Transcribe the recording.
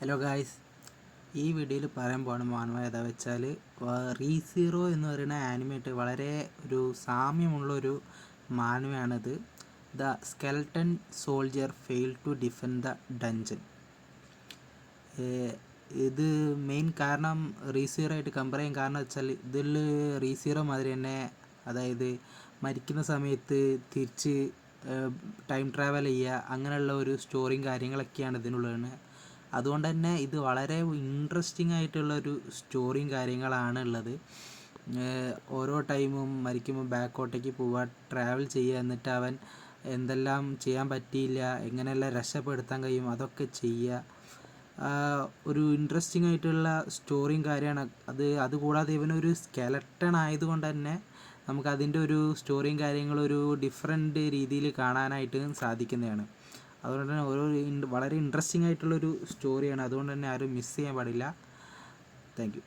Hello guys, ഈ വീഡിയോയിൽ പറയാൻ പോകുന്ന മാനുവ ഏതാ വെച്ചാൽ റീസീറോ എന്ന് പറയുന്ന ആനിമേറ്റ് വളരെ ഒരു സാമ്യമുള്ളൊരു മാനുവയാണിത്. The skeleton soldier fail to defend the dungeon. ഇത് മെയിൻ കാരണം റീസീറോ ആയിട്ട് കമ്പയർ ചെയ്യാൻ കാരണം വെച്ചാൽ ഇതിൽ റീസീറോ മാതിരി തന്നെ, അതായത് മരിക്കുന്ന സമയത്ത് തിരിച്ച് ടൈം ട്രാവൽ ചെയ്യുക, അങ്ങനെയുള്ള ഒരു സ്റ്റോറിയും കാര്യങ്ങളൊക്കെയാണ് ഇതിനുള്ളത്. അതുകൊണ്ട് തന്നെ ഇത് വളരെ ഇൻട്രസ്റ്റിംഗ് ആയിട്ടുള്ളൊരു സ്റ്റോറിയും കാര്യങ്ങളാണ് ഉള്ളത്. ഓരോ ടൈമും മരിക്കുമ്പോൾ ബാക്കോട്ടേക്ക് പോവുക, ട്രാവൽ ചെയ്യുക, എന്നിട്ട് അവൻ എന്തെല്ലാം ചെയ്യാൻ പറ്റിയില്ല, എങ്ങനെയെല്ലാം രക്ഷപ്പെടുത്താൻ കഴിയും അതൊക്കെ ചെയ്യുക. ഒരു ഇൻട്രസ്റ്റിംഗ് ആയിട്ടുള്ള സ്റ്റോറിയും കാര്യമാണ് അതുകൂടാതെ ഇവനൊരു സ്കെലട്ടൺ ആയതുകൊണ്ട് തന്നെ നമുക്കതിൻ്റെ ഒരു സ്റ്റോറിയും കാര്യങ്ങളും ഒരു ഡിഫറെൻറ്റ് രീതിയിൽ കാണാനായിട്ട് സാധിക്കുന്നതാണ്. അതുകൊണ്ട് തന്നെ വളരെ ഇൻട്രസ്റ്റിംഗ് ആയിട്ടുള്ളൊരു സ്റ്റോറിയാണ്. അതുകൊണ്ട് തന്നെ ആരും മിസ് ചെയ്യാൻ പാടില്ല. Thank you.